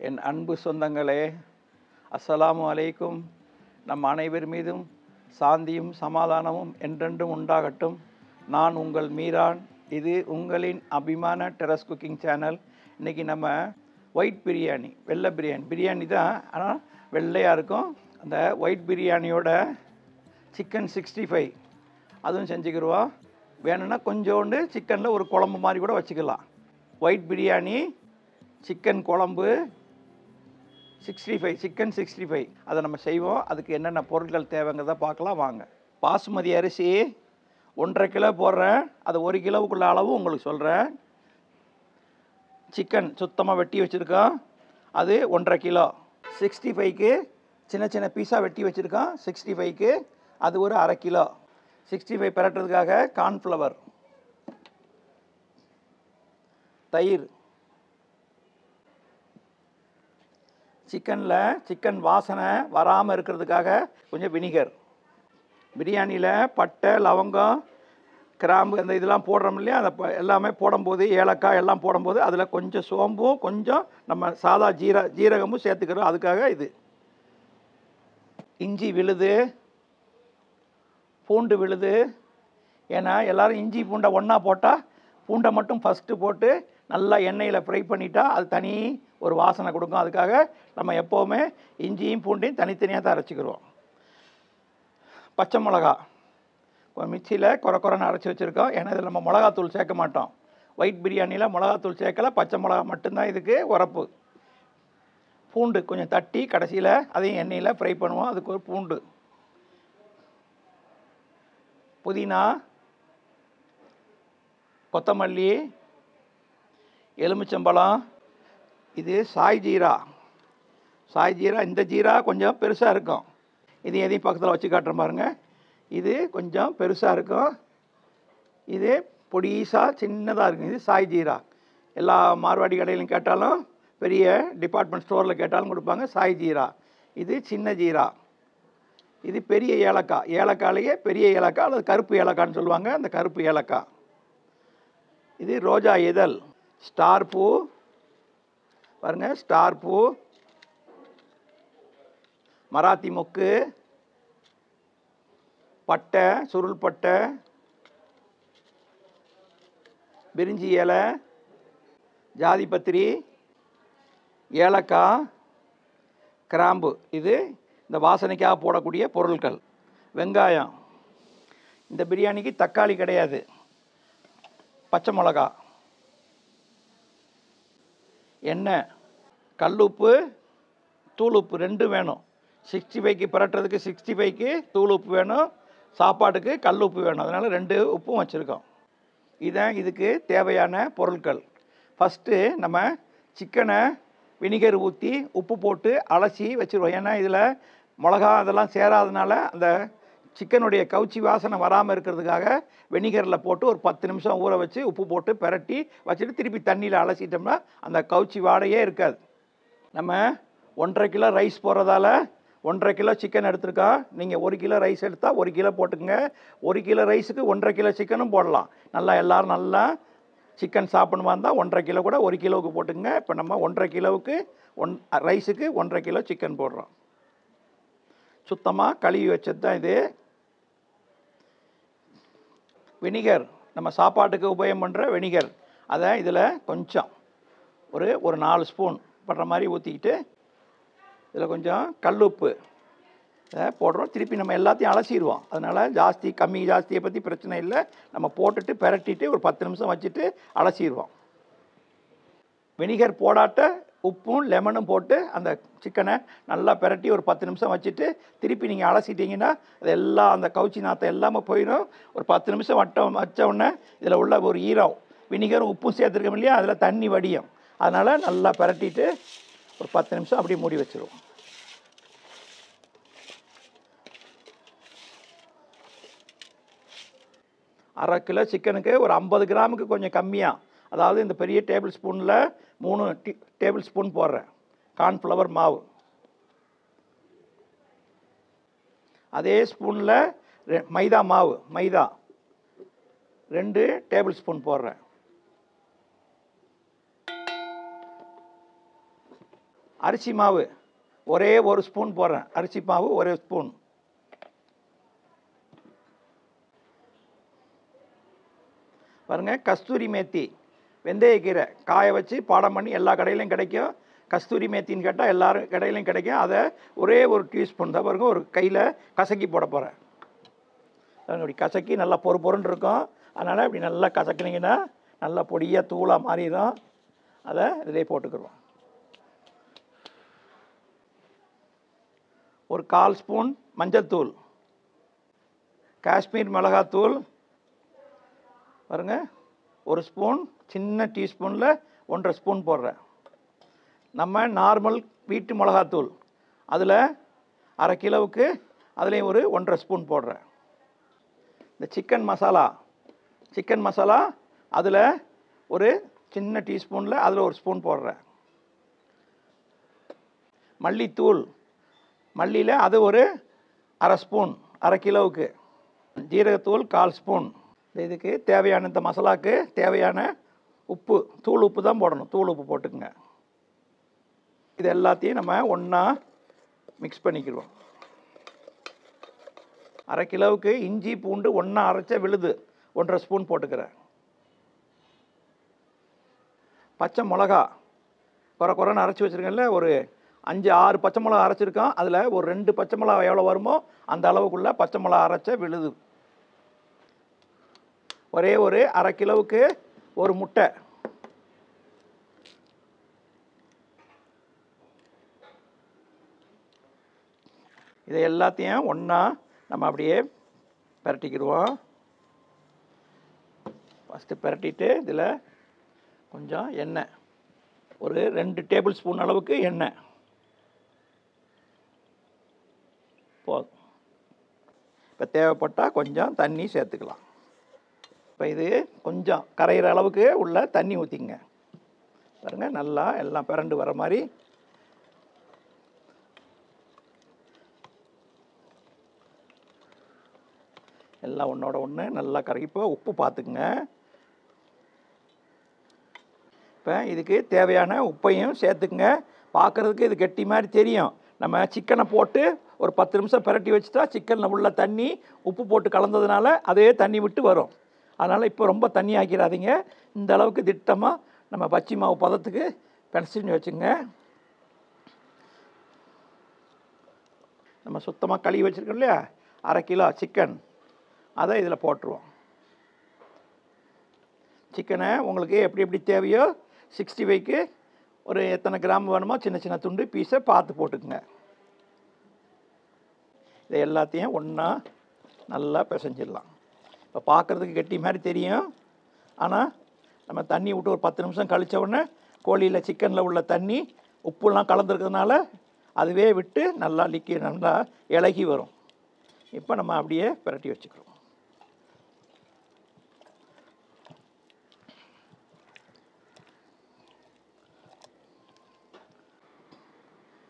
என் அன்பு சொந்தங்களே, அஸ்ஸலாமு அலைக்கும். நம் அனைவர் மீதும் சாந்தியும் சமாதானமும் என்றென்றும் உண்டாகட்டும். நான் உங்கள் மீரான். இது உங்களின் அபிமான டெரஸ் குக்கிங் சேனல். இன்றைக்கி நம்ம ஒயிட் பிரியாணி, வெள்ளை பிரியாணி தான், ஆனால் வெள்ளையாக இருக்கும். அந்த ஒயிட் பிரியாணியோட சிக்கன் 65 அதுவும் செஞ்சுக்கிடுவோம். வேணும்னா கொஞ்சோண்டு சிக்கனில் ஒரு குழம்பு மாதிரி கூட வச்சுக்கலாம். ஒயிட் பிரியாணி, சிக்கன் குழம்பு 65, சிக்கன் 65 அதை நம்ம செய்வோம். அதுக்கு என்னென்ன பொருட்கள் தேவைங்கிறத பார்க்கலாம் வாங்க. பாசுமதி அரிசி 1.5 கிலோ போடுறேன். அது 1 கிலோவுக்குள்ள அளவு உங்களுக்கு சொல்கிறேன். சிக்கன் சுத்தமாக வெட்டி வச்சுருக்கோம், அது 1.5 கிலோ. 65க்கு சின்ன சின்ன பீஸாக வெட்டி வச்சுருக்கோம். 65க்கு அது ஒரு 1/2 கிலோ. 65 பெரட்டுறதுக்காக கார்ன்ஃப்ளவர், தயிர், சிக்கன் வாசனை வராமல் இருக்கிறதுக்காக கொஞ்சம் வினிகர், பிரியாணியில் பட்டை, லவங்கம், கிராம்பு அந்த இதெல்லாம் போடுறோம் இல்லையா, அதை எல்லாமே போடும்போது, ஏலக்காய் எல்லாம் போடும்போது அதில் கொஞ்சம் சோம்பும் கொஞ்சம் நம்ம சாதா ஜீரகமும் சேர்த்துக்கிறோம். அதுக்காக இது. இஞ்சி விழுது, பூண்டு விழுது. ஏன்னா எல்லோரும் இஞ்சி பூண்டை ஒன்றா போட்டால், பூண்டை மட்டும் ஃபஸ்ட்டு போட்டு நல்லா எண்ணெயில் ஃப்ரை பண்ணிட்டா அது தனி ஒரு வாசனை கொடுக்கும். அதுக்காக நம்ம எப்போவுமே இஞ்சியும் பூண்டையும் தனித்தனியாக தான் அரைச்சிக்கிறோம். பச்சை மிளகா மிக்சியில் குறைன்னு அரைச்சி வச்சுருக்கோம். ஏன்னா இதில் நம்ம மிளகாத்தூள் சேர்க்க மாட்டோம். ஒயிட் பிரியாணியில் மிளகாத்தூள் சேர்க்கலை, பச்சை மிளகா மட்டும்தான் இதுக்கு உரப்பு. பூண்டு கொஞ்சம் தட்டி கடைசியில் அதையும் எண்ணெயில் ஃப்ரை பண்ணுவோம். அதுக்கு ஒரு பூண்டு, புதினா, கொத்தமல்லி, எலுமிச்சம்பழம். இது சாய் ஜீரா. இந்த ஜீரா கொஞ்சம் பெருசாக இருக்கும். இது எதையும் பக்கத்தில் வச்சு காட்டுற பாருங்க. இது கொஞ்சம் பெருசாக இருக்கும், இது பொடிசாக சின்னதாக இருக்கும். இது சாய் ஜீரா. எல்லா மார்வாடி கடையிலும் கேட்டாலும், பெரிய டிபார்ட்மெண்ட் ஸ்டோரில் கேட்டாலும் கொடுப்பாங்க சாய் ஜீரா. இது சின்ன ஜீரா. இது பெரிய ஏலக்காய். ஏலக்காயிலேயே பெரிய ஏலக்காய் அல்லது கருப்பு ஏலக்காய்ன்னு சொல்லுவாங்க, அந்த கருப்பு ஏலக்காய். இது ரோஜா இதழ், ஸ்டார் பூ பாருங்க, ஸ்டார் பூ, மராத்தி மொக்கு, பட்டை, சுருள் பட்டை, பிரிஞ்சி இலை, ஜாதிபத்திரி, ஏலக்காய், கிராம்பு. இது இந்த வாசனைக்காக போடக்கூடிய பொருட்கள். வெங்காயம், இந்த பிரியாணிக்கு தக்காளி கிடையாது. பச்சை மிளகா, எண்ணெய், கல்லுப்பு, தூளுப்பு ரெண்டும் வேணும். 65க்கு புரட்டுறதுக்கு 65க்கு தூளுப்பு வேணும், சாப்பாட்டுக்கு கல்லுப்பு வேணும். அதனால் 2 உப்பும் வச்சுருக்கோம். இதான் இதுக்கு தேவையான பொருட்கள். ஃபஸ்ட்டு நம்ம சிக்கனை வினிகர் ஊற்றி உப்பு போட்டு அலசி வச்சுருவோம். ஏன்னா இதில் மிளகா அதெல்லாம் சேராதனால அந்த சிக்கனுடைய கவுச்சி வாசனை வராமல் இருக்கிறதுக்காக வினிகரில் போட்டு ஒரு 10 நிமிஷம் ஊற வச்சு உப்பு போட்டு பெரட்டி வச்சுட்டு திருப்பி தண்ணியில் அலசிட்டோம்னா அந்த கவுச்சி வாடையே இருக்காது. நம்ம 1.5 கிலோ ரைஸ் போடுறதால 1.5 கிலோ சிக்கன் எடுத்துருக்கோம். நீங்கள் 1 கிலோ ரைஸ் எடுத்தால் 1 கிலோ போட்டுக்கோங்க. 1 கிலோ ரைஸுக்கு 1.5 கிலோ சிக்கனும் போடலாம். எல்லோரும் நல்லா சிக்கன் சாப்பிடணுமா இருந்தால் 1.5 கிலோ கூட 1 கிலோவுக்கு போட்டுக்கோங்க. இப்போ நம்ம 1.5 கிலோவுக்கு ரைஸுக்கு 1.5 கிலோ சிக்கன் போடுறோம். சுத்தமாக கழுவி வச்சது தான் இது. வினிகர், நம்ம சாப்பாட்டுக்கு உபயோகம் பண்ணுற வினிகர், அதை இதில் கொஞ்சம் ஒரு 4 ஸ்பூன் படுற மாதிரி ஊற்றிக்கிட்டு இதில் கொஞ்சம் கல்லுப்பு இதை போடுறோம். திருப்பி நம்ம எல்லாத்தையும் அலசிடுவோம். அதனால் ஜாஸ்தியை பற்றி பிரச்சனை இல்லை. நம்ம போட்டுட்டு பெரட்டிட்டு ஒரு 10 நிமிஷம் வச்சுட்டு அலசிடுவோம். வினிகர் போடாட்ட உப்பும் லெமனும் போட்டு அந்த சிக்கனை நல்லா பெரட்டி ஒரு 10 நிமிஷம் வச்சுட்டு திருப்பி நீங்கள் அலசிட்டிங்கன்னா அது எல்லாம் அந்த கவுச்சி நாற்றம் எல்லாமே போயிடும். ஒரு 10 நிமிஷம் வச்ச உடனே இதில் உள்ள ஒரு ஈரம், வினிகரும் உப்பும் சேர்த்துருக்கோம் இல்லையா, அதில் தண்ணி வடியும். அதனால் நல்லா பெரட்டிட்டு ஒரு 10 நிமிஷம் அப்படியே மூடி வச்சுருவோம். அரை கிலோ சிக்கனுக்கு ஒரு 50 கிராமுக்கு கொஞ்சம் கம்மியாக, அதாவது இந்த பெரிய டேபிள் ஸ்பூனில் 3 டேபிள் ஸ்பூன் போடுறேன் கார்ன்ஃப்ளவர் மாவு. அதே ஸ்பூனில் மைதா மாவு, 2 டேபிள் ஸ்பூன் போடுறேன். அரிசி மாவு ஒரே ஒரு ஸ்பூன் போடுறேன். அரிசி மாவு ஒரே ஸ்பூன். பாருங்கள், கஸ்தூரி மேத்தி, வெந்தயக்கீரை காய வச்சு பாடம் பண்ணி எல்லா கடையிலையும் கிடைக்கும். கஸ்தூரி மேத்தின்னு கேட்டால் எல்லாரும் கடையிலையும் கிடைக்கும். அதை ஒரே ஒரு டீஸ்பூன் தான் பாருங்க, ஒரு கையில் கசக்கி போட போகிறேன். அப்படி கசக்கி நல்லா பொறுன்னு இருக்கும். அதனால் இப்படி நல்லா கசக்கினீங்கன்னா நல்லா பொடியாக தூளாக மாறிடும். அதை இதிலே போட்டுக்கிடுவோம். ஒரு 1/4 ஸ்பூன் மஞ்சள் தூள், காஷ்மீர் மிளகாத்தூள் பாருங்கள், ஒரு ஸ்பூன், சின்ன டீஸ்பூனில் 1.5 ஸ்பூன் போடுறேன். நம்ம நார்மல் வீட்டு மிளகாத்தூள் அதில் 1/2 கிலோவுக்கு அதுலேயும் ஒரு 1.5 ஸ்பூன் போடுறேன். இந்த சிக்கன் மசாலா அதில் ஒரு சின்ன டீஸ்பூனில் அதில் ஒரு ஸ்பூன் போடுறேன். மல்லித்தூள், மல்லியில் அது ஒரு 1/2 ஸ்பூன் 1/2 கிலோவுக்கு. ஜீரகத்தூள் 1/4 ஸ்பூன். இதுக்கு தேவையான, இந்த மசாலாவுக்கு தேவையான உப்பு, தூள் உப்பு தான் போடணும். தூள் உப்பு போட்டுக்குங்க. இது எல்லாத்தையும் நம்ம ஒன்றா மிக்ஸ் பண்ணிக்கிடுவோம். 1/2 கிலோவுக்கு இஞ்சி பூண்டு ஒன்றா அரைச்ச விழுது 1.5 ஸ்பூன் போட்டுக்கிறேன். பச்சை மிளகா குறைன்னு அரைச்சி வச்சுருக்கேன்ல, ஒரு 5-6 பச்சை மிளகா அரைச்சிருக்கோம். அதில் ஒரு 2 பச்சை மிளகா எவ்வளோ வருமோ அந்த அளவுக்குள்ளே பச்சை மிளகா அரைச்ச விழுது. ஒரே ஒரு 1/2 கிலோவுக்கு ஒரு முட்டை. இதை எல்லாத்தையும் ஒன்றா நம்ம அப்படியே பிரட்டிக்கிடுவோம். ஃபஸ்ட்டு பிரட்டிட்டு இதில் கொஞ்சம் எண்ணெய், ஒரு 2 டேபிள் ஸ்பூன் அளவுக்கு எண்ணெய் போதும். இப்போ தேவைப்பட்டால் கொஞ்சம் தண்ணி சேர்த்துக்கலாம். இப்போ இது கொஞ்சம் கரையிற அளவுக்கு உள்ள தண்ணி ஊற்றிங்க. பாருங்கள், நல்லா எல்லாம் பிரண்டு வர மாதிரி. எல்லாம் ஒன்றோட ஒன்று நல்லா கரைக்கி. இப்போ உப்பு பார்த்துக்குங்க. இப்போ இதுக்கு தேவையான உப்பையும் சேர்த்துக்குங்க. பார்க்குறதுக்கு இது கெட்டி மாதிரி தெரியும். நம்ம சிக்கனை போட்டு ஒரு 10 நிமிஷம் பிரட்டி வச்சுட்டா சிக்கனில் உள்ள தண்ணி உப்பு போட்டு கலந்ததுனால அதே தண்ணி விட்டு வரும். அதனால் இப்போ ரொம்ப தண்ணி ஆக்கிடாதீங்க. இந்த அளவுக்கு திட்டமாக நம்ம பச்சி மாவு பதத்துக்கு பிணைச்சின்னு வச்சுங்க. நம்ம சுத்தமாக கழுவி வச்சுருக்கோம் இல்லையா, 1/2 கிலோ சிக்கன், அதை இதில் போட்டுருவோம். சிக்கனை உங்களுக்கு எப்படி தேவையோ 65க்கு ஒரு எத்தனை கிராம் வேணுமோ சின்ன சின்ன துண்டு பீஸை பார்த்து போட்டுக்குங்க. இதை எல்லாத்தையும் ஒன்றா நல்லா பிசைஞ்சிடலாம். இப்போ பார்க்குறதுக்கு கெட்டி மாதிரி தெரியும். ஆனால் நம்ம தண்ணி விட்டு ஒரு 10 நிமிஷம் கழித்த உடனே கோழியில் சிக்கனில் உள்ள தண்ணி உப்புலாம் கலந்துருக்கிறதுனால அதுவே விட்டு நல்லா நல்லா இலகி வரும். இப்போ நம்ம அப்படியே பிரட்டி வச்சுக்கிறோம்.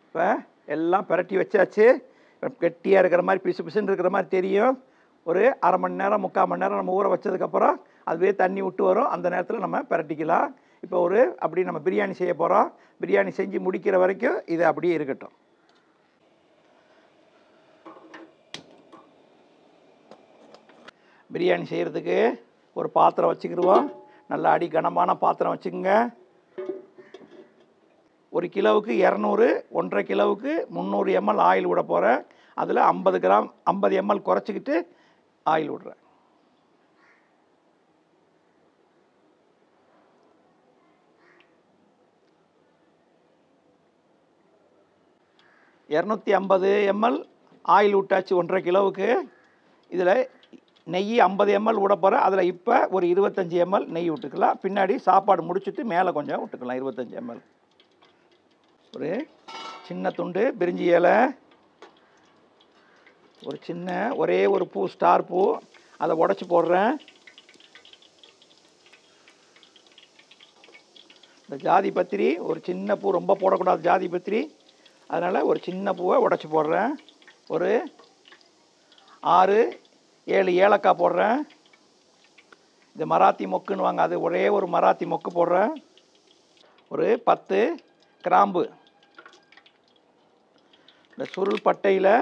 இப்போ எல்லாம் பிரட்டி வச்சாச்சு. கெட்டியாக இருக்கிற மாதிரி பிசுன்னு இருக்கிற மாதிரி தெரியும். ஒரு 1/2 மணி நேரம் 3/4 மணி நேரம் நம்ம ஊற வச்சதுக்கப்புறம் அதுவே தண்ணி விட்டு வரும். அந்த நேரத்தில் நம்ம பிரட்டிக்கலாம். இப்போ அப்படி நம்ம பிரியாணி செய்ய போகிறோம். பிரியாணி செஞ்சு முடிக்கிற வரைக்கும் இது அப்படியே இருக்கட்டும். பிரியாணி செய்கிறதுக்கு ஒரு பாத்திரம் வச்சுக்கிடுவோம். நல்லா அடி கனமான பாத்திரம் வச்சுக்கோங்க. 1 கிலோவுக்கு 200, 1.5 கிலோவுக்கு 300 ml ஆயில் விட போகிறேன். அதில் 50 ml குறைச்சிக்கிட்டு ஆயில் விடுறேன். $250 ml ஆயில் விட்டாச்சு 1.5 கிலோவுக்கு. இதில் நெய் 50 ml விட போகிறேன். அதில் இப்போ ஒரு 25 ml நெய் விட்டுக்கலாம். பின்னாடி சாப்பாடு முடிச்சுட்டு மேலே கொஞ்சம் விட்டுக்கலாம் 25 ml. ஒரு சின்ன துண்டு பிரிஞ்சி இலை, ஒரு சின்ன ஒரே ஒரு பூ, ஸ்டார் பூ, அதை உடச்சி போடுறேன். இந்த ஜாதி பத்திரி ஒரு சின்ன பூ, ரொம்ப போடக்கூடாது ஜாதி பத்திரி, அதனால் ஒரு சின்ன பூவை உடச்சி போடுறேன். ஒரு 6-7 ஏலக்காய் போடுறேன். இது மராத்தி மொக்குன்னு வாங்க, அது ஒரே ஒரு மராத்தி மொக்கு போடுறேன். ஒரு 10 கிராம்பு, இந்த சுருள் பட்டையில்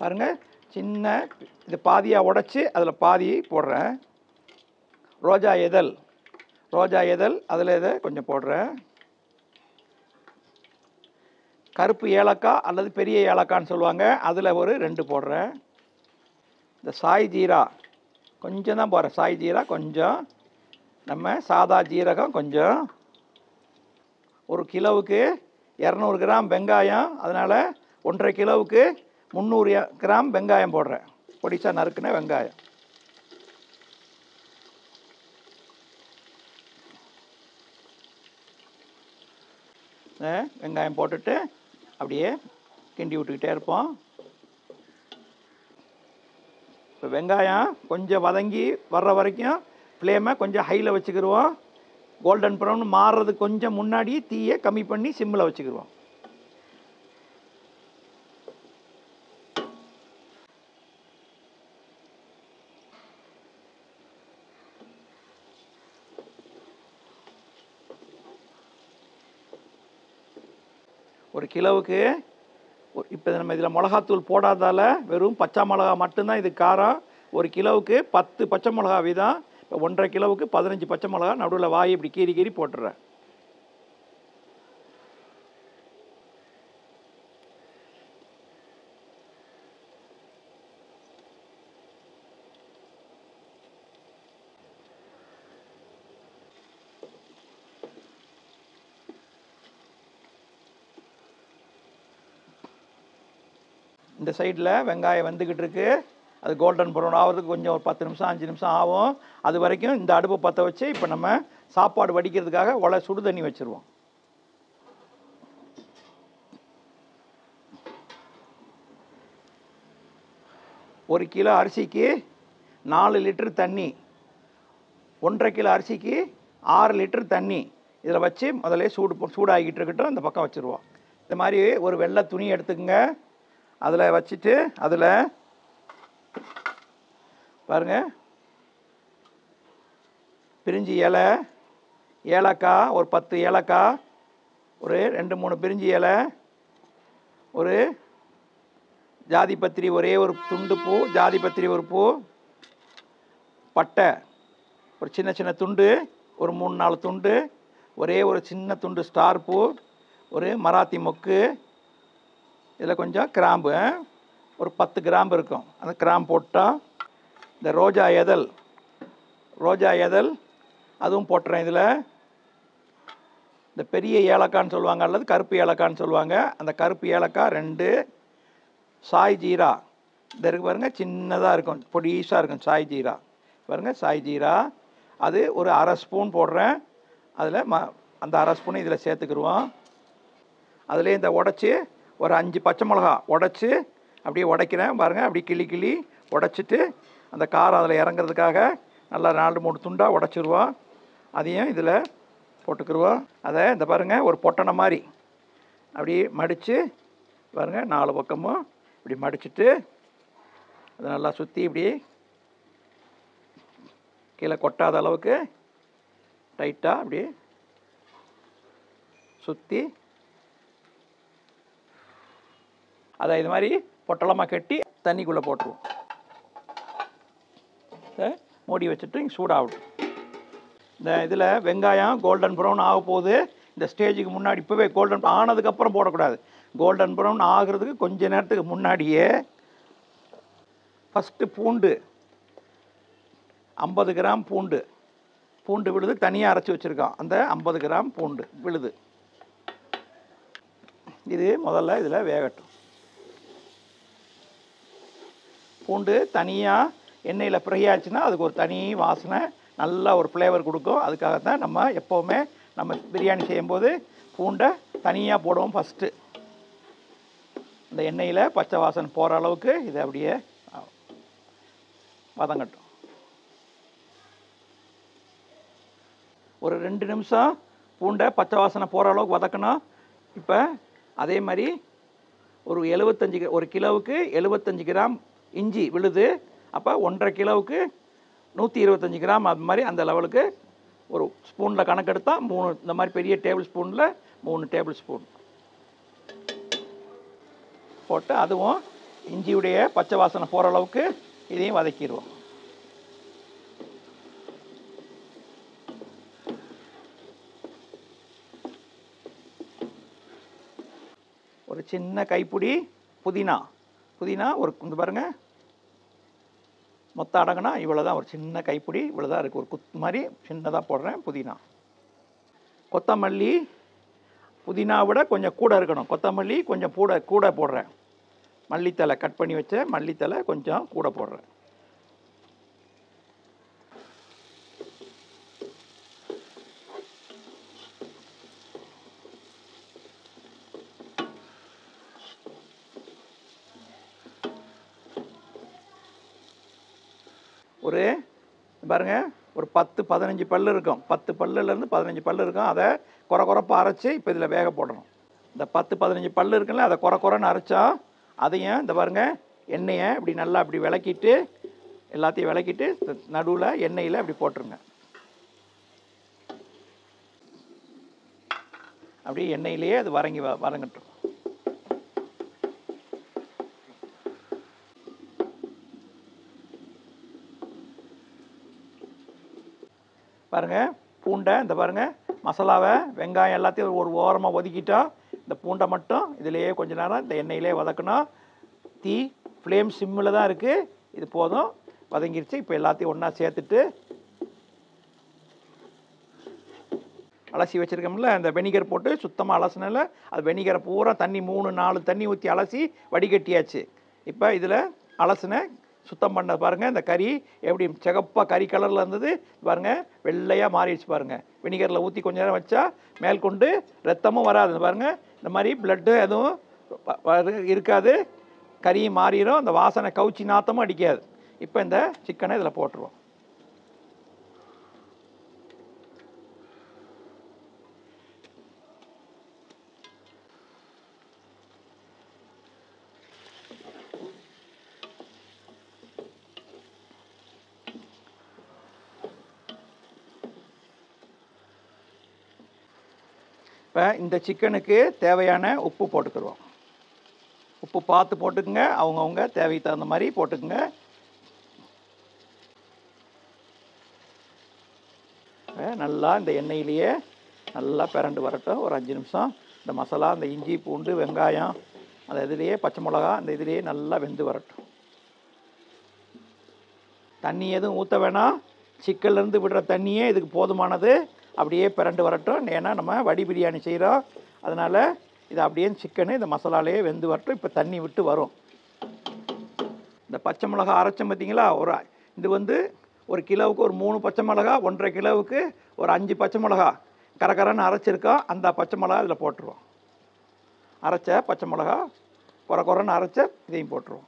பாருங்கள் சின்ன இது பாதியாக உடைச்சி அதில் பாதி போடுறேன். ரோஜா இதழ் அதில் இதை கொஞ்சம் போடுறேன். கருப்பு ஏலக்காய் அல்லது பெரிய ஏலக்கான்னு சொல்லுவாங்க, அதில் ஒரு 2 போடுறேன். இந்த சாய் ஜீரா கொஞ்சம் தான் போடுறேன். சாய் ஜீரா கொஞ்சம், நம்ம சாதா ஜீரகம் கொஞ்சம். 1 கிலோவுக்கு 200 கிராம் வெங்காயம், அதனால் 1,5 கிலோவுக்கு 300 கிராம் வெங்காயம் போடுறேன். பொடிசா நறுக்குன வெங்காயம். வெங்காயம் போட்டுட்டு அப்படியே கிண்டி விட்டுக்கிட்டே இருப்போம். இப்போ வெங்காயம் கொஞ்சம் வதங்கி வர்ற வரைக்கும் ஃப்ளேமை கொஞ்சம் ஹையில் வச்சுக்கிடுவோம். கோல்டன் ப்ரௌன் மாறுறதுக்கு கொஞ்சம் முன்னாடி தீயை கம்மி பண்ணி சிம்மில் வச்சுக்கிடுவோம். ஒரு கிலோவுக்கு இப்போ நம்ம இதில் மிளகாத்தூள் போடாதால் வெறும் பச்சை மிளகா மட்டும்தான் இது காரம். 1 கிலோவுக்கு 10 பச்சை மிளகா வீதம். இப்போ 1,5 கிலோவுக்கு 15 பச்சை மிளகா நடுவில் வாய் இப்படி கீறி போட்டுறேன். இந்த சைடில் வெங்காயம் வந்துக்கிட்டு இருக்கு. அது கோல்டன் ப்ரௌன் ஆகிறதுக்கு கொஞ்சம் ஒரு 10 நிமிஷம் 5 நிமிஷம் ஆகும். அது வரைக்கும் இந்த அடுப்பை பற்ற வச்சு இப்போ நம்ம சாப்பாடு வடிக்கிறதுக்காக சுடு தண்ணி வச்சுருவோம். ஒரு கிலோ அரிசிக்கு 4 லிட்டர் தண்ணி, 1,5 கிலோ அரிசிக்கு 6 லிட்டர் தண்ணி இதில் வச்சு முதல்ல சூடாகிட்டு இருக்கட்டும். இந்த பக்கம் வச்சுருவோம். இந்த மாதிரி ஒரு வெள்ளை துணி எடுத்துக்கங்க. அதில் வச்சுட்டு அதில் பாருங்கள் பிரிஞ்சி இலை, ஏலக்காய் ஒரு 10 ஏலக்காய், ஒரு 2-3 பிரிஞ்சி இலை, ஒரு ஜாதிபத்திரி ஒரே ஒரு துண்டு பூ, ஜாதிபத்திரி ஒரு பூ, பட்டை ஒரு சின்ன சின்ன துண்டு ஒரு 3-4 துண்டு, ஒரே ஒரு சின்ன துண்டு ஸ்டார் பூ, ஒரு மராத்தி மொக்கு, இதில் கொஞ்சம் கிராம்பு ஒரு 10 கிராம்பு இருக்கும். அந்த கிராம்பு போட்டால் இந்த ரோஜா இதழ் அதுவும் போட்டுறேன். இதில் இந்த பெரிய ஏலக்கான்னு சொல்லுவாங்க அல்லது கருப்பு ஏலக்கான்னு சொல்லுவாங்க. அந்த கருப்பு ஏலக்காய் 2, சாய் ஜீரா இந்த இருக்கு பாருங்கள், சின்னதாக இருக்கும், பொடிசாக இருக்கும் சாய் ஜீரா பாருங்கள். சாய் ஜீரா அது ஒரு 1/2 ஸ்பூன் போடுறேன். அதில் அந்த 1/2 ஸ்பூனை இதில் சேர்த்துக்கிடுவோம். அதிலே இந்த உடச்சி ஒரு 5 பச்சை மிளகா உடச்சி அப்படியே உடைக்கிறேன் பாருங்கள். அப்படி கிளி உடைச்சிட்டு அந்த காரம் அதில் இறங்குறதுக்காக நல்லா 4-3 துண்டாக உடச்சிருவோம். அதையும் இதில் போட்டுக்கிடுவோம். அதை இந்த பாருங்கள் ஒரு பொட்டனை மாதிரி அப்படி மடித்து பாருங்கள் 4 பக்கமும் இப்படி மடிச்சுட்டு அதை நல்லா சுற்றி இப்படி கீழே கொட்டாத அளவுக்கு டைட்டாக அப்படி சுற்றி அதை இது மாதிரி பொட்டலமாக கட்டி தண்ணிக்குள்ளே போட்டுருவோம். மூடி வச்சுட்டு இங்கே சூடாகட்டும். இந்த இதில் வெங்காயம் கோல்டன் ப்ரௌன் ஆக போகுது. இந்த ஸ்டேஜுக்கு முன்னாடி இப்போவே கோல்டன் ஆனதுக்கப்புறம் போடக்கூடாது. கோல்டன் ப்ரௌன் ஆகிறதுக்கு கொஞ்ச நேரத்துக்கு முன்னாடியே ஃபஸ்ட்டு பூண்டு 50 கிராம் பூண்டு விழுது தனியாக அரைச்சி வச்சுருக்கோம். அந்த 50 கிராம் பூண்டு விழுது இது முதல்ல இதில் வேகட்டும். பூண்டு தனியாக எண்ணெயில் ஃப்ரை ஆச்சுன்னா அதுக்கு ஒரு தனி வாசனை, நல்ல ஒரு ஃப்ளேவர் கொடுக்கும். அதுக்காகத்தான் நம்ம எப்போவுமே நம்ம பிரியாணி செய்யும்போது பூண்டை தனியாக போடுவோம். ஃபஸ்ட்டு இந்த எண்ணெயில் பச்சை வாசனை போகிற அளவுக்கு இதை அப்படியே வதங்கட்டும். ஒரு 2 நிமிஷம் பூண்டை பச்சை வாசனை போகிற அளவுக்கு வதக்கணும். இப்போ அதே மாதிரி ஒரு கிலோவுக்கு 75 கிராம் இஞ்சி விழுது. அப்போ 1,5 கிலோவுக்கு 125 கிராம் அது மாதிரி அந்த லெவலுக்கு ஒரு ஸ்பூனில் கணக்கெடுத்தால் 3 இந்த மாதிரி பெரிய டேபிள் ஸ்பூனில் 3 டேபிள் ஸ்பூன். போட்டு அதுவும் இஞ்சியுடைய பச்சை வாசனை போகிற அளவுக்கு இதையும் வதக்கிடுவோம். ஒரு சின்ன கைப்பிடி புதினா ஒரு இந்த பாருங்கள், மொத்தம் அடங்கினா இவ்வளோ தான், ஒரு சின்ன கைப்பிடி இவ்வளோ தான் இருக்குது. ஒரு குத்து மாதிரி சின்னதாக போடுறேன் புதினா. கொத்தமல்லி புதினா விட கொஞ்சம் கூட இருக்கணும். கொத்தமல்லி கொஞ்சம் கூட போடுறேன். மல்லித்தலை கட் பண்ணி வச்ச மல்லித்தலை கொஞ்சம் கூட போடுறேன். ஒரு பாருங்கள், ஒரு 10-15 பல் இருக்கும். 10 பல்லுலேருந்து 15 பல் இருக்கும். அதை குறைப்பாக அரைச்சி இப்போ இதில் வேக போடணும். இந்த 10-15 பல் இருக்குல்ல, அதை குறைன்னு அரைச்சா அதையும் இந்த பாருங்கள், எண்ணெயை இப்படி நல்லா இப்படி விளக்கிட்டு எல்லாத்தையும் விளக்கிட்டு நடுவில் எண்ணெயில் இப்படி போட்டுருங்க. அப்படியே எண்ணெயிலேயே அது வதங்கட்டும். பாருங்கள், பூண்டை இந்த பாருங்கள், மசாலாவை வெங்காயம் எல்லாத்தையும் ஒரு ஓரமாக ஒதுக்கிட்டோம். இந்த பூண்டை மட்டும் இதிலேயே கொஞ்ச நேரம் இந்த எண்ணெயிலே வதக்கணும். தீ ஃப்ளேம் சிம்மில் தான் இருக்குது. இது போதும், வதங்கிருச்சு. இப்போ எல்லாத்தையும் ஒன்றா சேர்த்துட்டு அலசி வச்சுருக்கோம்ல, அந்த வெனிகர் போட்டு சுத்தமாக அலசினால அது வெனிகரை பூரா தண்ணி 3-4 தண்ணி ஊற்றி அலசி வடிகட்டியாச்சு. இப்போ இதில் அலசின சுத்தம் பண்ண பாருங்கள், இந்த கறி எப்படி சிகப்பாக கறி கலரில் இருந்தது பாருங்கள், வெள்ளையாக மாறிடுச்சு பாருங்கள். வினிகரில் ஊற்றி கொஞ்ச நேரம் வச்சா மேற்கொண்டு ரத்தமும் வராது பாருங்கள். இந்த மாதிரி பிளட்டு எதுவும் இருக்காது, கறியும் மாறிடும், அந்த வாசனை கவுச்சி நாத்தமும் அடிக்காது. இப்போ இந்த சிக்கனை இதில் போட்டுருவோம். இப்போ இந்த சிக்கனுக்கு தேவையான உப்பு போட்டுக்கிடுவோம். உப்பு பார்த்து போட்டுக்குங்க, அவங்கவுங்க தேவைக்கு தகுந்த மாதிரி போட்டுக்குங்க. நல்லா இந்த எண்ணெயிலேயே நல்லா பிரண்டு வரட்டும். ஒரு 5 நிமிஷம் இந்த மசாலா, இந்த இஞ்சி பூண்டு வெங்காயம் அந்த இதுலேயே பச்சை மிளகா அந்த இதுலேயே நல்லா வெந்து வரட்டும். தண்ணி எதுவும் ஊற்ற வேணாம், சிக்கன்லேருந்து விடுற தண்ணியே இதுக்கு போதுமானது. அப்படியே பிரண்டு வரட்டும். ஏன்னா நம்ம வடி பிரியாணி செய்கிறோம், அதனால் இது அப்படியே சிக்கனு இந்த மசாலாலேயே வெந்து வரட்டும். இப்போ தண்ணி விட்டு வரும். இந்த பச்சை மிளகா அரைச்சோம் பார்த்தீங்களா, இது ஒரு கிலோவுக்கு ஒரு 3 பச்சை மிளகா, 1.5 கிலோவுக்கு ஒரு 5 பச்சை மிளகா கரகரன்னு அரைச்சிருக்கோம். அந்த பச்சை மிளகா இதில் போட்டுருவோம். அரைச்ச பச்சை மிளகா குறைன்னு அரைச்ச இதையும் போட்டுருவோம்.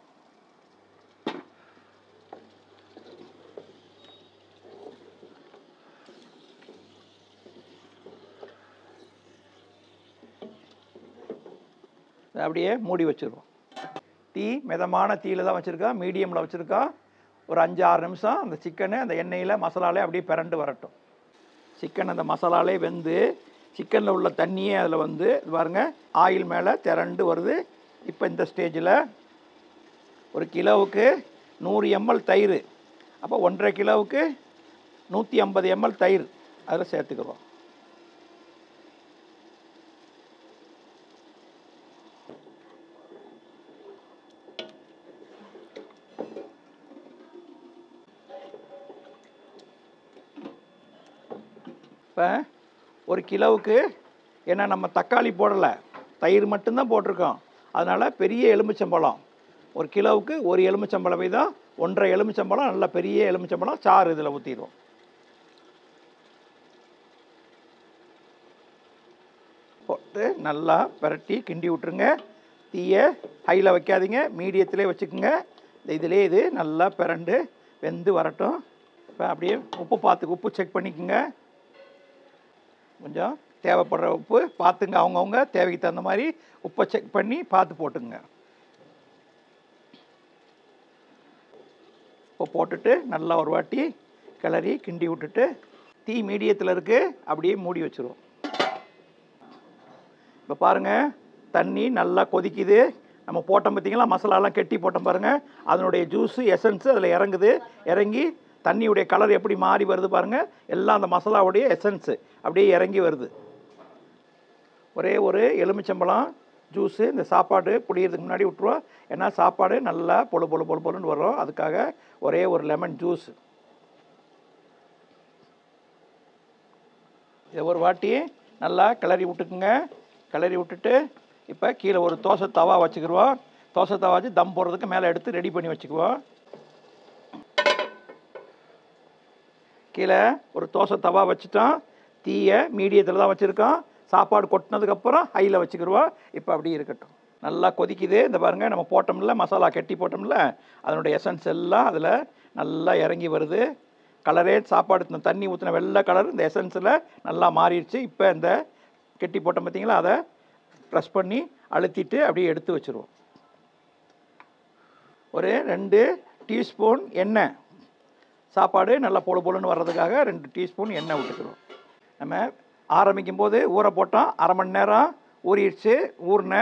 அப்படியே மூடி வச்சுருவோம். தீ மிதமான தீயில் தான் வச்சுருக்கோம், மீடியமில் வச்சுருக்கோம். ஒரு 5-6 நிமிஷம் அந்த சிக்கனு அந்த எண்ணெயில் மசாலாலே அப்படியே பிரண்டு வரட்டும். சிக்கன் அந்த மசாலாலே வெந்து சிக்கனில் உள்ள தண்ணியே அதில் பாருங்க ஆயில் மேலே திரண்டு வருது. இப்போ இந்த ஸ்டேஜில் ஒரு கிலோவுக்கு 100 ml தயிர், அப்போ 1.5 கிலோவுக்கு 150 ml தயிர் அதில் சேர்த்துக்கிறோம். இப்போ ஒரு கிலோவுக்கு ஏன்னா நம்ம தக்காளி போடலை, தயிர் மட்டும்தான் போட்டிருக்கோம், அதனால் பெரிய எலுமிச்சம்பழம் ஒரு கிலோவுக்கு ஒரு எலுமிச்சம்பழம் வீதம் 1.5 எலுமிச்சம்பழம் நல்லா பெரிய எலுமிச்சம்பழம் சாறு இதில் ஊற்றிடுவோம். போட்டு நல்லா பிரட்டி கிண்டி விட்டுருங்க. தீயை ஹையில் வைக்காதீங்க, மீடியத்திலே வச்சுக்கோங்க. இதிலே இது நல்லா பிரண்டு வெந்து வரட்டும். இப்போ அப்படியே உப்பு செக் பண்ணிக்கோங்க. கொஞ்சம் தேவைப்படுற உப்பு பார்த்துங்க, அவங்கவுங்க தேவைக்கு தகுந்த மாதிரி உப்பை செக் பண்ணி பார்த்து போட்டுங்க. இப்போ போட்டுட்டு நல்லா ஒரு வாட்டி கிளறி கிண்டி விட்டுட்டு தீ மீடியத்தில் இருக்குது, அப்படியே மூடி வச்சுருவோம். இப்போ பாருங்கள், தண்ணி நல்லா கொதிக்குது. நம்ம போட்டோம் பார்த்தீங்களா, மசாலாலாம் கெட்டி போட்டோம் பாருங்கள், அதனுடைய ஜூஸு எசன்ஸு அதில் இறங்குது. இறங்கி தண்ணியுடைய கலர் எப்படி மாறி வருது பாருங்கள், எல்லாம் அந்த மசாலாவுடைய எசன்ஸு அப்படியே இறங்கி வருது. ஒரே ஒரு எலுமிச்சம்பழம் ஜூஸு இந்த சாப்பாடு புளியறதுக்கு முன்னாடி விட்ருவோம். ஏன்னா சாப்பாடு நல்லா பொழு பொழு பொழு பொழுன்னு வரும். அதுக்காக ஒரே ஒரு லெமன் ஜூஸ். இதை ஒரு வாட்டி நல்லா கிளறி விட்டுக்குங்க. கிளறி விட்டுட்டு இப்போ கீழே ஒரு தோசை தவா வச்சுக்கிடுவோம். தோசை தவா வச்சு தம் போடுறதுக்கு மேலே எடுத்து ரெடி பண்ணி வச்சுக்குவோம். கீழே ஒரு தோசை தவா வச்சுட்டோம். தீயை மீடியத்தில் தான் வச்சுருக்கோம். சாப்பாடு கொட்டினதுக்கப்புறம் ஹையில் வச்சுக்கிடுவோம். இப்போ அப்படி இருக்கட்டும். நல்லா கொதிக்குது. இந்த பாருங்கள், நம்ம போட்டோம்ல மசாலா கெட்டி போட்டோம்ல, அதனுடைய எசன்ஸ் எல்லாம் அதில் நல்லா இறங்கி வருது. கலரே சாப்பாடு தண்ணி ஊற்றின வெள்ளை கலர் இந்த எசன்ஸில் நல்லா மாறிடுச்சு. இப்போ இந்த கெட்டி போட்டோம் பார்த்தீங்களா, அதை ப்ரெஸ் பண்ணி அழுத்திட்டு அப்படியே எடுத்து வச்சுருவோம். ஒரு 2 டீஸ்பூன் எண்ணெய், சாப்பாடு நல்லா பொழு பொழுன்னு வர்றதுக்காக 2 டீஸ்பூன் எண்ணெய் விட்டுக்கிறோம். நம்ம ஆரம்பிக்கும் போது ஊற போட்டோம். அரை மணி நேரம் ஊறிடுச்சு. ஊறின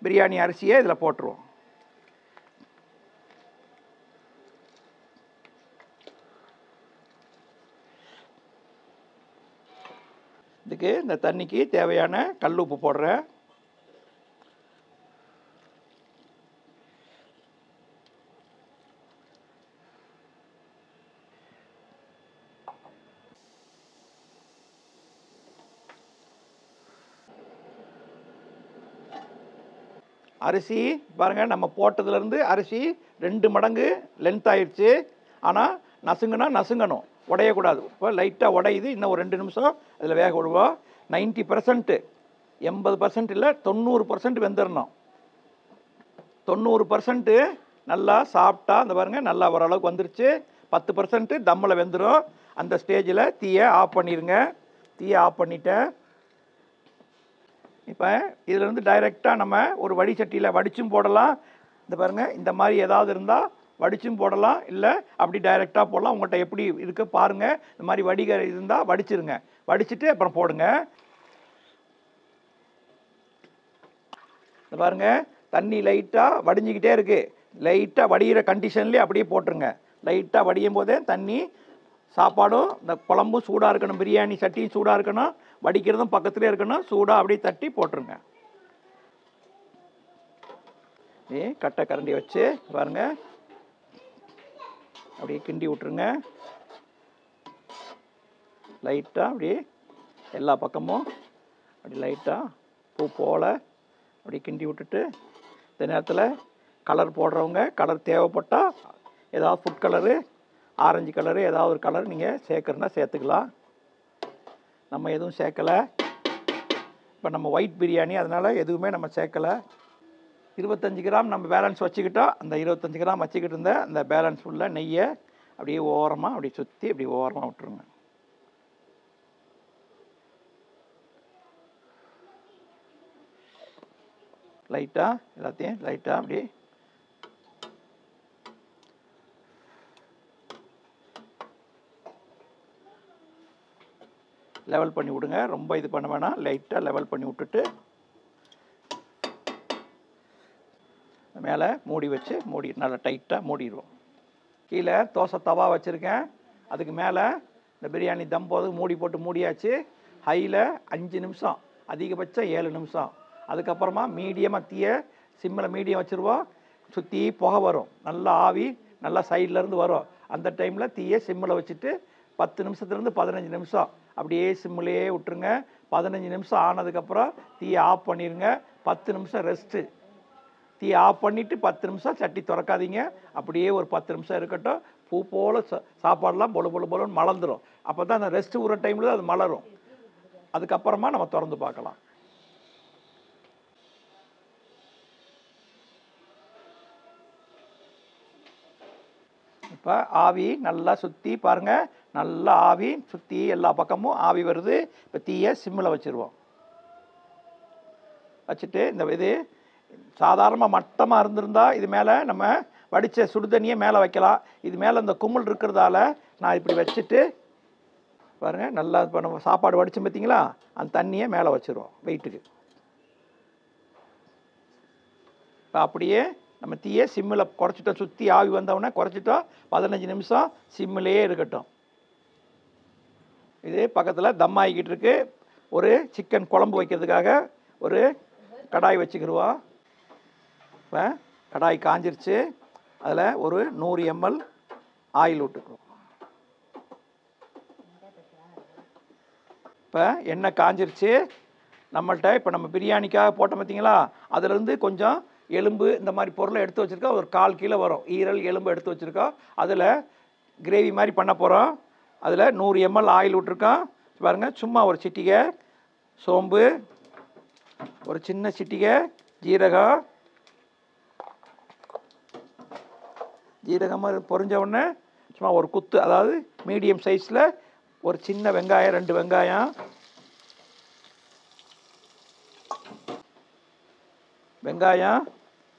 பிரியாணி அரிசியை இதில் போட்டுருவோம். இதுக்கு இந்த தண்ணிக்கு தேவையான கல் உப்பு போடுறேன். அரிசி பாருங்கள், நம்ம போட்டதுலேருந்து அரிசி 2 மடங்கு லென்த் ஆயிடுச்சு. ஆனால் நசுங்கணும், உடையக்கூடாது. இப்போ லைட்டாக உடையுது. இன்னும் ஒரு 2 நிமிஷம் அதில் வேக விடுவோம். 90%, 80% இல்லை 90% வெந்துடணும். 90% நல்லா சாப்பிட்டா இந்த பாருங்கள் நல்லா ஓரளவுக்கு வந்துருச்சு. 10% தம்மில் வெந்துடும். அந்த ஸ்டேஜில் தீயை ஆஃப் பண்ணிடுங்க. தீயை ஆஃப் பண்ணிட்டேன். இப்போ இதிலேருந்து டைரெக்டாக நம்ம ஒரு வடிசட்டியில் வடிச்சும் போடலாம். இந்த பாருங்கள், இந்த மாதிரி ஏதாவது இருந்தால் வடிச்சும் போடலாம், இல்லை அப்படி டைரெக்டாக போடலாம். உங்கள்கிட்ட எப்படி இருக்கு பாருங்கள். இந்த மாதிரி வடிகரை இருந்தால் வடிச்சிருங்க. வடிச்சிட்டு அப்புறம் போடுங்க. இந்த பாருங்கள், தண்ணி லைட்டாக வடிஞ்சிக்கிட்டே இருக்குது. லைட்டாக வடிகிற கண்டிஷன்லேயே அப்படியே போட்டுருங்க. லைட்டாக வடியும் போதே தண்ணி, சாப்பாடும் இந்த குழம்பும் சூடாக இருக்கணும், பிரியாணி சட்டியும் சூடாக இருக்கணும், வடிக்கிறதும் பக்கத்துலேயே இருக்கணும். சூடாக அப்படியே தட்டி போட்டுருங்க. கட்டை கரண்டி வச்சு பாருங்கள், அப்படியே கிண்டி விட்டுருங்க. லைட்டாக அப்படியே எல்லா பக்கமும் அப்படி லைட்டாக பூ போல் அப்படி கிண்டி விட்டுட்டு, இந்த நேரத்தில் கலர் போடுறவங்க கலர் தேவைப்பட்டால் ஏதாவது ஃபுட் கலரு, ஆரஞ்சு கலரு, ஏதாவது ஒரு கலர் நீங்கள் சேர்க்குறதுனா சேர்த்துக்கலாம். நம்ம எதுவும் சேர்க்கலை. இப்போ நம்ம ஒயிட் பிரியாணி, அதனால் எதுவுமே நம்ம சேர்க்கலை. 25 கிராம் நம்ம பேலன்ஸ் வச்சுக்கிட்டோம். அந்த 25 கிராம் வச்சுக்கிட்டு இருந்த அந்த பேலன்ஸ் ஃபுல்லாக நெய்யை அப்படியே ஓரமாக அப்படி சுற்றி அப்படி ஓரமாக விட்டுருங்க. லைட்டாக எல்லாத்தையும் லைட்டாக அப்படி லெவல் பண்ணி விடுங்க. ரொம்ப இது பண்ண வேணாம், லைட்டாக லெவல் பண்ணி விட்டுட்டு மேலே மூடி வச்சு நல்லா டைட்டாக மூடிடுவோம். கீழே தோசை தவா வச்சுருக்கேன். அதுக்கு மேலே இந்த பிரியாணி தம் போது மூடி போட்டு மூடியாச்சு. ஹையில் 5 நிமிஷம், அதிகபட்சம் 7 நிமிஷம். அதுக்கப்புறமா மீடியமாக தீயை சிம்மில் மீடியம் வச்சுருவோம். சுற்றி புகை வரும், நல்லா ஆவி நல்லா சைட்லேருந்து வரும். அந்த டைமில் தீயை சிம்மில் வச்சுட்டு 10 நிமிஷத்துலேருந்து 15 நிமிஷம் அப்படியே சிம்மிலேயே விட்டுருங்க. 15 நிமிஷம் ஆனதுக்கப்புறம் தீயை ஆஃப் பண்ணிடுங்க. 10 நிமிஷம் ரெஸ்ட்டு. தீயை ஆஃப் பண்ணிவிட்டு 10 நிமிஷம் சட்டி திறக்காதீங்க. அப்படியே ஒரு 10 நிமிஷம் இருக்கட்டும். பூ போல் சாப்பாடெலாம் பொழு பொழு பொழுன்னு மலர்ந்துடும். அப்போ தான் அந்த ரெஸ்ட்டு விடுற டைமில் அது மலரும். அதுக்கப்புறமா நம்ம திறந்து பார்க்கலாம். இப்போ ஆவி நல்லா சுற்றி பாருங்கள், நல்லா ஆவி சுற்றி எல்லா பக்கமும் ஆவி வருது. இப்போ தீயை சிம்மில் வச்சுருவோம். வச்சுட்டு இந்த இது சாதாரணமாக மட்டமாக இருந்திருந்தால் இது மேலே நம்ம வடித்த சுடுதண்ணியை மேலே வைக்கலாம். இது மேலே இந்த குமிழ் இருக்கிறதால நான் இப்படி வச்சுட்டு பாருங்கள், நல்லா இப்போ நம்ம சாப்பாடு வடித்தோம் பார்த்தீங்களா, அந்த தண்ணியை மேலே வச்சுருவோம் வெயிட்டுக்கு. இப்போ அப்படியே நம்ம தீயை சிம்மில் குறைச்சிட்டோம். சுற்றி ஆவி வந்தவுடனே குறைச்சிட்டோம். 15 நிமிஷம் சிம்மிலேயே இருக்கட்டும். இது பக்கத்தில் தம் ஆகிக்கிட்டு இருக்கு. ஒரு சிக்கன் குழம்பு வைக்கிறதுக்காக ஒரு கடாய் வச்சுக்கிடுவோம். இப்போ கடாய் காஞ்சிருச்சு. அதில் ஒரு 100 ml ஆயில் விட்டுக்குவோம். இப்போ எண்ணெய் காஞ்சிருச்சு. நம்மள்கிட்ட இப்போ நம்ம பிரியாணிக்காக போட்டோம் பார்த்தீங்களா, அதுலேருந்து கொஞ்சம் எலும்பு இந்த மாதிரி பொருளை எடுத்து வச்சுருக்கோம். ஒரு 1/4 கிலோ வரும். ஈரல் எலும்பு எடுத்து வச்சுருக்கோம். அதில் கிரேவி மாதிரி பண்ண போகிறோம். அதில் 100 ml ஆயில் விட்ருக்கோம். பாருங்கள், சும்மா ஒரு சிட்டிகை சோம்பு, ஒரு சின்ன சிட்டிகை ஜீரகம். ஜீரகமாக பொரிஞ்ச உடனே சும்மா ஒரு குத்து, அதாவது மீடியம் சைஸில் ஒரு சின்ன வெங்காயம், 2 வெங்காயம். வெங்காயம்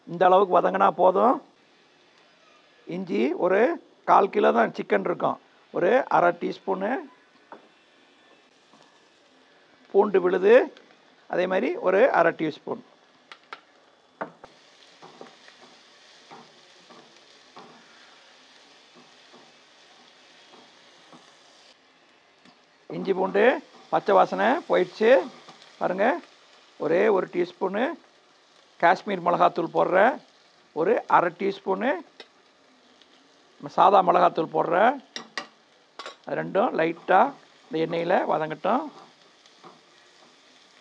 இந்த அளவுக்கு வதங்கினா போதும். இஞ்சி ஒரு 1/4 கிலோ தான் சிக்கன் இருக்கும். ஒரு 1/2 டீஸ்பூனு பூண்டு விழுது, அதே மாதிரி ஒரு 1/2 டீஸ்பூன். இஞ்சி பூண்டு பச்சை வாசனை போயிடுச்சு. பாருங்கள், ஒரே ஒரு டீஸ்பூனு காஷ்மீர் மிளகாத்தூள் போடுறேன். ஒரு 1/2 டீஸ்பூனு சாதா மிளகாத்தூள் போடுறேன். அது ரெண்டும் லைட்டாக இந்த எண்ணெயில் வதங்கட்டும்.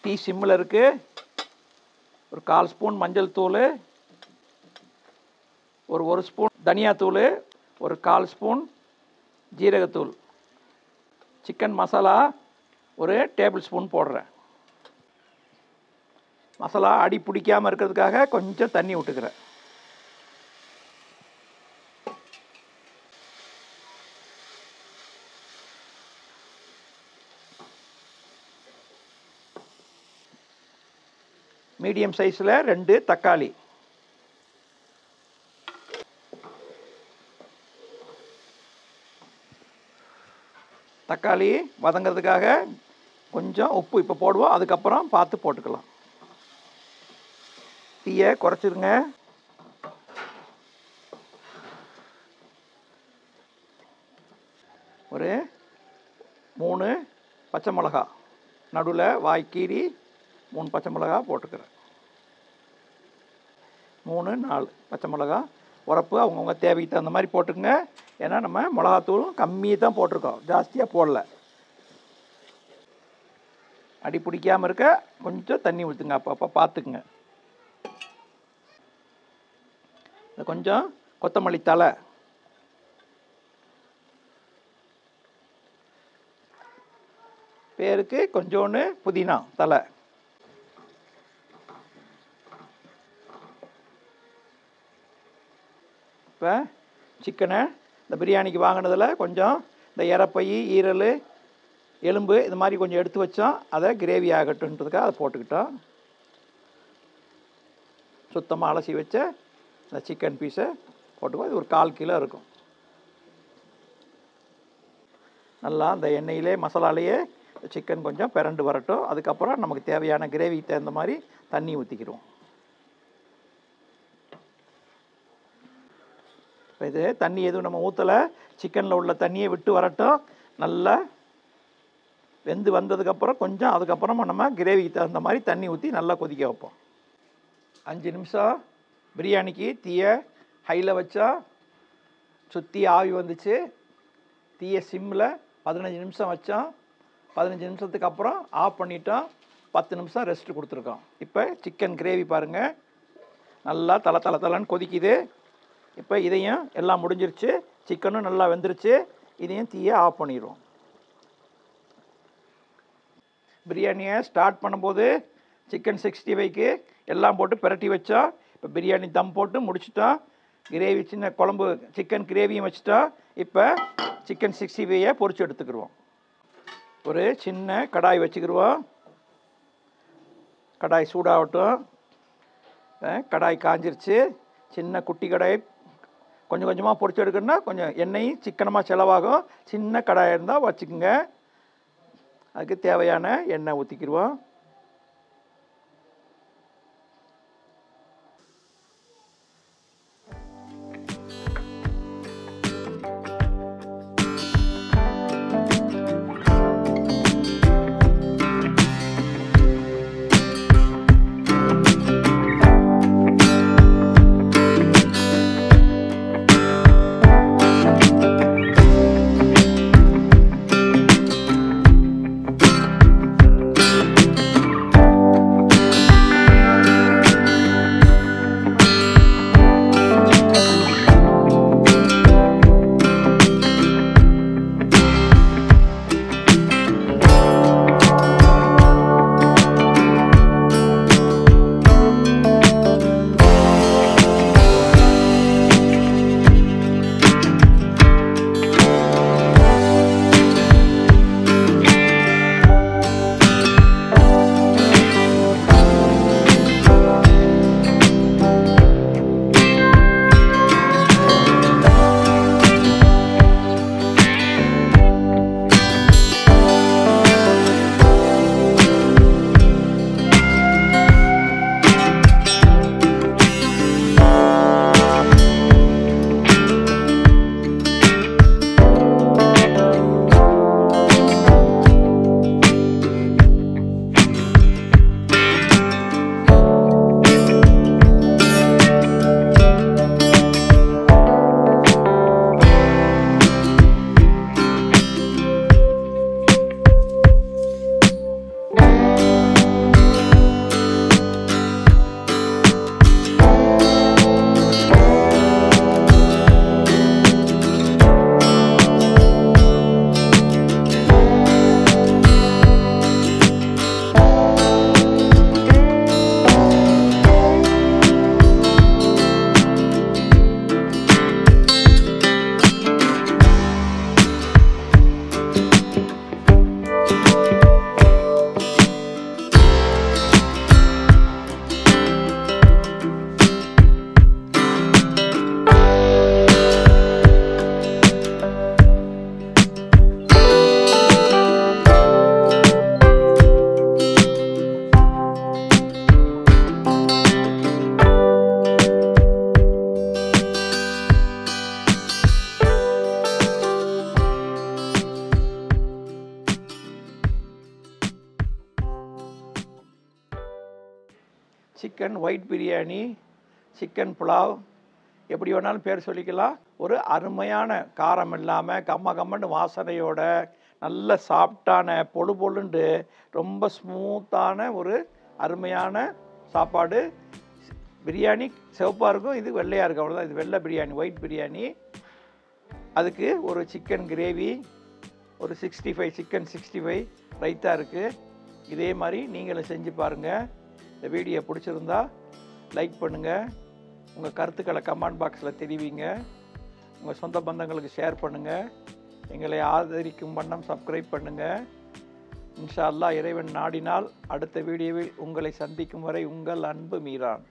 டீ சிம்மில் இருக்குது. ஒரு 1/4 ஸ்பூன் மஞ்சள் தூள், ஒரு 1 ஸ்பூன் தனியாத்தூள், ஒரு 1/4 ஸ்பூன் ஜீரகத்தூள். சிக்கன் மசாலா ஒரு டேபிள் ஸ்பூன் போடுறேன். மசாலா அடி பிடிக்காமல் இருக்கிறதுக்காக கொஞ்சம் தண்ணி விட்டுக்கிறேன். மீடியம் சைஸில் 2 தக்காளி. தக்காளி வதங்கிறதுக்காக கொஞ்சம் உப்பு இப்போ போடுவோம். அதுக்கப்புறம் பார்த்து போட்டுக்கலாம். தீயை குறைச்சிருங்க. ஒரு 3 பச்சை மிளகா நடுவில் வாய் கீறி 3 பச்சை மிளகா போட்டுக்கிறேன். 3 4 பச்சை மிளகா. உரப்பு அவங்கவுங்க தேவைக்கு தகுந்த மாதிரி போட்டுக்கங்க. ஏன்னா நம்ம மிளகாத்தூளும் கம்மியாக தான் போட்டிருக்கோம், ஜாஸ்தியாக போடல. அடி பிடிக்காமல் இருக்க கொஞ்சம் தண்ணி ஊற்றுங்க, அப்பப்போ பார்த்துக்குங்க. கொஞ்சம் கொத்தமல்லி தழை, பேருக்கு கொஞ்சோண்டு புதினா தழை. இப்போ சிக்கனை இந்த பிரியாணிக்கு வாங்கினதில் கொஞ்சம் இந்த இறப்பை, ஈரல், எலும்பு இது மாதிரி கொஞ்சம் எடுத்து வச்சோம். அதை கிரேவி ஆகட்டுன்றதுக்காக அதை போட்டுக்கிட்டோம். சுத்தமாக அலசி வச்ச இந்த சிக்கன் பீஸை போட்டுக்கோ. இது ஒரு 1/4 கிலோ இருக்கும். நல்லா அந்த எண்ணெயிலே மசாலாலேயே சிக்கன் கொஞ்சம் பிரண்டு வரட்டும். அதுக்கப்புறம் நமக்கு தேவையான கிரேவிக்கு தகுந்த மாதிரி தண்ணி ஊற்றிக்கிடுவோம். இப்போ இது தண்ணி எதுவும் நம்ம ஊற்றலை. சிக்கனில் உள்ள தண்ணியை விட்டு வரட்டும். நல்லா வெந்து வந்ததுக்கப்புறம் கொஞ்சம் அதுக்கப்புறமா நம்ம கிரேவிக்கு தகுந்த மாதிரி தண்ணி ஊற்றி நல்லா கொதிக்க வைப்போம். 5 நிமிஷம் பிரியாணிக்கு தீயை ஹையில் வச்சா சுற்றி ஆவி வந்துச்சு. தீயை சிம்மில் 15 நிமிஷம் வச்சோம். 15 நிமிஷத்துக்கு அப்புறம் ஆஃப் பண்ணிட்டோம். 10 நிமிஷம் ரெஸ்ட்டு கொடுத்துருக்கோம். இப்போ சிக்கன் கிரேவி பாருங்கள், நல்லா தலை கொதிக்குது. இப்போ இதையும் எல்லாம் முடிஞ்சிருச்சு. சிக்கனும் நல்லா வெந்துருச்சு. இதையும் தீயை ஆஃப் பண்ணிடுவோம். பிரியாணியை ஸ்டார்ட் பண்ணும்போது சிக்கன் 65க்கு எல்லாம் போட்டு பிரட்டி வச்சோம். இப்போ பிரியாணி தம் போட்டு முடிச்சிட்டோம். கிரேவி சின்ன குழம்பு சிக்கன் கிரேவியும் வச்சுட்டோம். இப்போ சிக்கன் 65 பொரிச்சு எடுத்துக்கிடுவோம். ஒரு சின்ன கடாய் வச்சுக்கிடுவோம். கடாய் சூடாகட்டும். கடாய் காஞ்சிருச்சு. சின்ன குட்டி கடாய் கொஞ்சம் கொஞ்சமாக பொரிச்சு எடுக்கணும்னா கொஞ்சம் எண்ணெய் சிக்கனமாக செலவாகும். சின்ன கடாய் இருந்தால் வச்சுக்கோங்க. அதுக்கு தேவையான எண்ணெய் ஊற்றிக்கிடுவோம். Chicken white biryani, chicken pulao, எப்படி வேணாலும் பேர் சொல்லிக்கலாம். ஒரு அருமையான காரம் இல்லாமல் கம்மன்னு வாசனையோட நல்ல சாஃப்டான பொழு பொழுண்டு ரொம்ப ஸ்மூத்தான ஒரு அருமையான சாப்பாடு. பிரியாணி சிவப்பாக இருக்கும், இது வெள்ளையாக இருக்கும், அவ்வளோதான். இது வெள்ளை பிரியாணி, ஒயிட் பிரியாணி. அதுக்கு ஒரு சிக்கன் கிரேவி, ஒரு 65 சிக்கன் 65 ரைத்தா இருக்குது. இதே மாதிரி நீங்களும் செஞ்சு பாருங்கள். இந்த வீடியோ பிடிச்சிருந்தா லைக் பண்ணுங்கள், உங்கள் கருத்துக்களை கமெண்ட் பாக்ஸில் தெரிவிங்க, உங்கள் சொந்த பந்தங்களுக்கு ஷேர் பண்ணுங்கள், எங்களை ஆதரிக்கும் வண்ணம் சப்ஸ்கிரைப் பண்ணுங்கள். இன்ஷா அல்லாஹ் இறைவன் நாடினால் அடுத்த வீடியோவில் உங்களை சந்திக்கும் வரை உங்கள் அன்பு மீரான்.